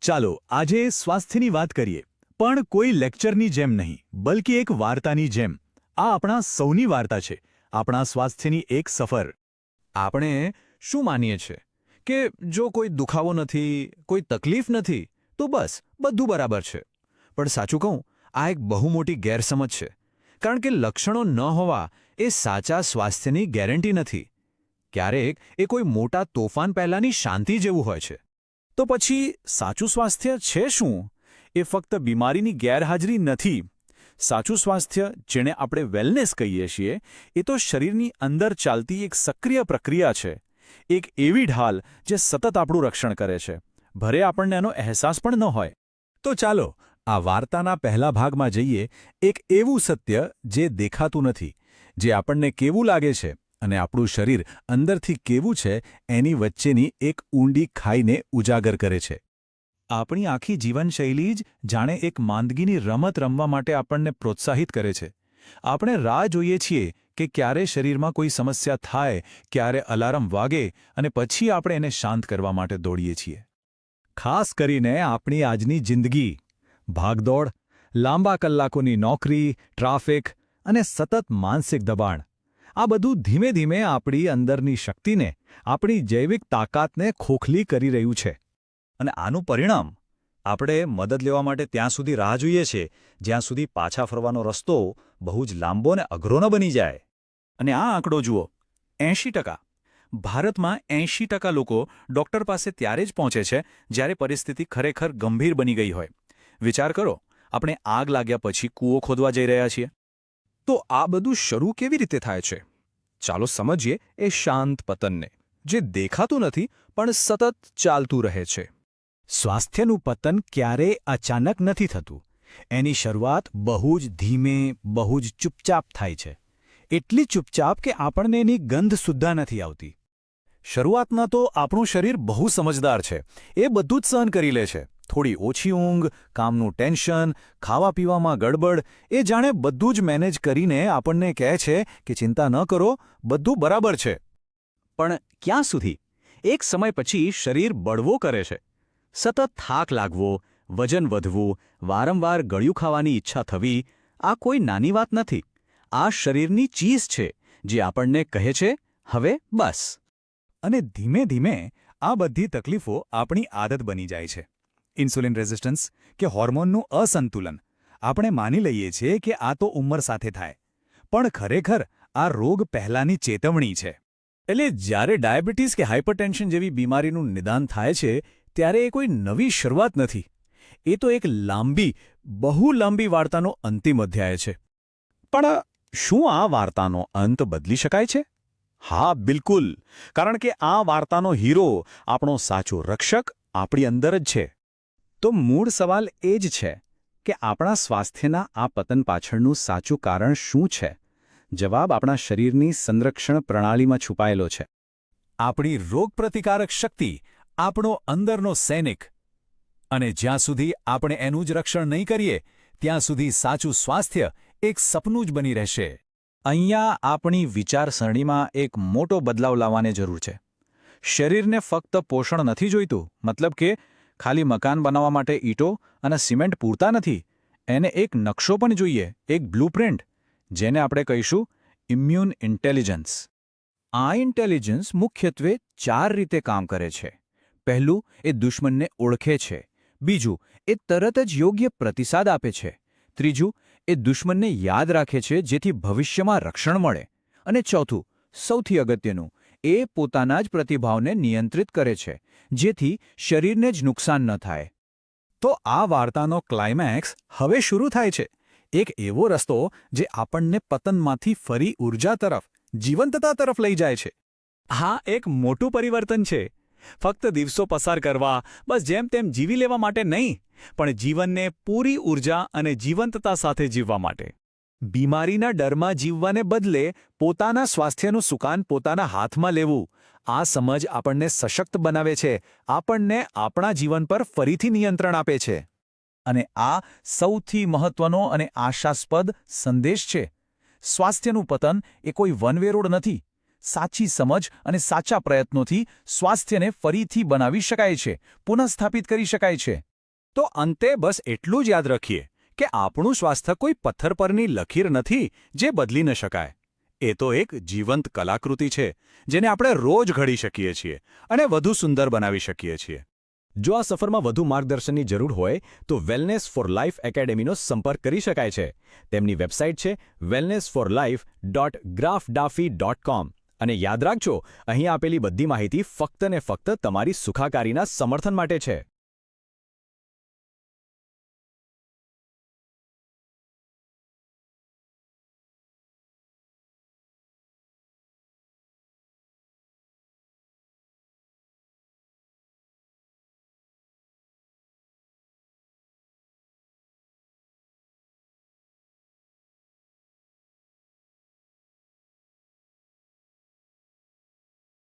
ચાલો આજે સ્વાસ્થ્યની વાત કરીએ, પણ કોઈ લેક્ચરની જેમ નહીં, બલ્કि એક વાર્તાની જેમ. આ આપણા સૌની વાર્તા છે, આપણા સ્વાસ્થ્યની એક સફર. આપણે શું માનીએ છીએ કે જો કોઈ દુખાવો નથી, કોઈ તકલીફ નથી, તો બસ બધું બરાબર છે. પણ સાચું કહું, આ એક બહુ મોટી ગેરસમજ છે. કારણ કે લક્ષણો ન હોવા એ સાચા સ્વાસ્થ્યની ગેરંટી નથી. ક્યારેક એ કોઈ મોટા તોફાન પહેલાંની શાંતિ જેવું હોય છે. તો પછી સાચું સ્વાસ્થ્ય છે શું? એ ફક્ત બીમારીની ગેરહાજરી નથી. સાચું સ્વાસ્થ્ય, જેને આપણે વેલનેસ કહીએ છીએ, એ તો શરીરની અંદર ચાલતી એક સક્રિય પ્રક્રિયા છે. એક એવી ઢાલ જે સતત આપણું રક્ષણ કરે છે, ભરે આપણને એનો અહેસાસ પણ ન હોય. તો ચાલો આ વાર્તાના પહેલા ભાગમાં જઈએ. એક એવું સત્ય જે દેખાતું નથી, જે આપણને કેવું લાગે છે અને આપણું શરીર અંદરથી કેવું છે એની વચ્ચેની એક ઊંડી ખાઈને ઉજાગર કરે છે. આપણી આખી જીવનશૈલી જ જાણે એક માંદગીની રમત રમવા માટે આપણને પ્રોત્સાહિત કરે છે. આપણે રાહ જોઈએ છીએ કે ક્યારે શરીરમાં કોઈ સમસ્યા થાય, ક્યારે અલાર્મ વાગે, અને પછી આપણે એને શાંત કરવા માટે દોડીએ છીએ. ખાસ કરીને આપણી આજની જિંદગી, ભાગદોડ, લાંબા કલાકોની નોકરી, ટ્રાફિક અને સતત માનસિક દબાણ, આ બધું ધીમે ધીમે આપણી અંદરની શક્તિને, આપણી જૈવિક તાકાતને ખોખલી કરી રહ્યું છે. અને આનું પરિણામ, આપણે મદદ લેવા માટે ત્યાં સુધી રાહ જોઈએ છીએ જ્યાં સુધી પાછા ફરવાનો રસ્તો બહુ જ લાંબો અને અઘરો ન બની જાય. અને આ આંકડો જુઓ, 80%. ભારતમાં 80% લોકો ડોક્ટર પાસે ત્યારે જ પહોંચે છે જ્યારે પરિસ્થિતિ ખરેખર ગંભીર બની ગઈ હોય. વિચાર કરો, આપણે આગ લાગ્યા પછી કૂવો ખોદવા જઈ રહ્યા છીએ. તો આ બધું શરૂ કેવી રીતે થાય છે? ચાલો સમજીએ એ શાંત પતનને, જે દેખાતું નથી પણ સતત ચાલતું રહે છે. સ્વાસ્થ્યનું પતન ક્યારેય અચાનક નથી થતું. એની શરૂઆત બહુ જ ધીમે, બહુ જ ચૂપચાપ થાય છે. એટલી ચૂપચાપ કે આપણને એની ગંધ સુદ્ધા નથી આવતી. શરૂઆતમાં તો આપણું શરીર બહુ સમજદાર છે. એ બધું જ સહન કરી લે છે. થોડી ઓછી ઊંઘ, કામનું ટેન્શન, ખાવા પીવામાં ગડબડ, એ જાણે બધું જ મેનેજ કરીને આપણને કહે છે કે ચિંતા ન કરો, બધું બરાબર છે. પણ ક્યાં સુધી? એક સમય પછી શરીર બળવો કરે છે. સતત થાક લાગવો, વજન વધવું, વારંવાર ગળ્યું ખાવાની ઈચ્છા થવી, આ કોઈ નાની વાત નથી. આ શરીરની ચીઝ છે જે આપણને કહે છે, હવે બસ. અને ધીમે ધીમે આ બધી તકલીફો આપણી આદત બની જાય છે. ઇન્સ્યુલિન રેઝિસ્ટન્સ કે હોર્મોનનું અસંતુલન. આપણે માની લઈએ છીએ કે આ તો ઉંમર સાથે થાય. પણ ખરેખર આ રોગ પહેલાંની ચેતવણી છે. એટલે જ્યારે ડાયાબિટીસ કે હાઇપરટેન્શન જેવી બીમારીનું નિદાન થાય છે, ત્યારે એ કોઈ નવી શરૂઆત નથી. એ તો એક લાંબી, બહુ લાંબી વાર્તાનો અંતિમ અધ્યાય છે. પણ શું આ વાર્તાનો અંત બદલી શકાય છે? હા, બિલકુલ. કારણ કે આ વાર્તાનો હીરો, આપણો સાચો રક્ષક, આપણી અંદર જ છે. તો મૂળ સવાલ એ જ છે કે આપણા સ્વાસ્થ્યના આ પતન પાછળનું સાચું કારણ શું છે? જવાબ આપણા શરીરની સંરક્ષણ પ્રણાલીમાં છુપાયેલો છે. આપણી રોગપ્રતિકારક શક્તિ, આપણો અંદરનો સૈનિક. અને જ્યાં સુધી આપણે એનું જ રક્ષણ નહીં કરીએ, ત્યાં સુધી સાચું સ્વાસ્થ્ય એક સપનું જ બની રહેશે. અહીંયા આપણી વિચારસરણીમાં એક મોટો બદલાવ લાવવાની જરૂર છે. શરીરને ફક્ત પોષણ નથી જોઈતું, મતલબ કે ખાલી મકાન બનાવવા માટે ઈંટો અને સિમેન્ટ પૂરતા નથી. એને એક નકશો પણ જોઈએ, એક બ્લુપ્રિન્ટ, જેને આપણે કહીશું ઇમ્યુન ઇન્ટેલિજન્સ. આ ઇન્ટેલિજન્સ મુખ્યત્વે 4 રીતે કામ કરે છે. પહેલું, એ દુશ્મનને ઓળખે છે. બીજું, એ તરત જ યોગ્ય પ્રતિસાદ આપે છે. ત્રીજું, એ દુશ્મનને યાદ રાખે છે જેથી ભવિષ્યમાં રક્ષણ મળે. અને ચોથું, સૌથી અગત્યનું, એ પોતાના જ પ્રતિભાવને નિયંત્રિત કરે છે, જેથી શરીરને જ નુકસાન ન થાય. તો આ વાર્તાનો ક્લાઇમેક્સ હવે શરૂ થાય છે. એક એવો રસ્તો જે આપણને પતનમાંથી ફરી ઊર્જા તરફ, જીવંતતા તરફ લઈ જાય છે. હા, એક મોટું પરિવર્તન છે. ફક્ત દિવસો પસાર કરવા, બસ જેમ તેમ જીવી લેવા માટે નહીં, પણ જીવનને પૂરી ઊર્જા અને જીવંતતા સાથે જીવવા માટે. બીમારીના ડરમાં જીવવાને બદલે પોતાના સ્વાસ્થ્યનું સુકાન પોતાના હાથમાં લેવું. આ સમજ આપણને સશક્ત બનાવે છે, આપણને આપણા જીવન પર ફરીથી નિયંત્રણ આપે છે. અને આ સૌથી મહત્વનો અને આશાસ્પદ સંદેશ છે. સ્વાસ્થ્યનું પતન એ કોઈ વન વે રોડ નથી. સાચી સમજ અને સાચા પ્રયત્નોથી સ્વાસ્થ્યને ફરીથી બનાવી શકાય છે, પુનઃસ્થાપિત કરી શકાય છે. તો અંતે બસ એટલું જ યાદ રાખીએ કે આપણું સ્વાસ્થ્ય કોઈ પથ્થર પરની લકીર નથી જે બદલી ન શકાય. એ તો એક જીવંત કલાકૃતિ છે જેને આપણે રોજ ઘડી શકીએ છીએ અને વધુ સુંદર બનાવી શકીએ છીએ. જો આ સફરમાં વધુ માર્ગદર્શનની જરૂર હોય તો વેલનેસ ફોર લાઈફ એકેડેમીનો સંપર્ક કરી શકાય છે. તેમની વેબસાઇટ છે wellnessforlife.grafdafi.com અને યાદ રાખજો, અહીં આપેલી બધી માહિતી ફક્ત ને ફક્ત તમારી સુખાકારીના સમર્થન માટે છે.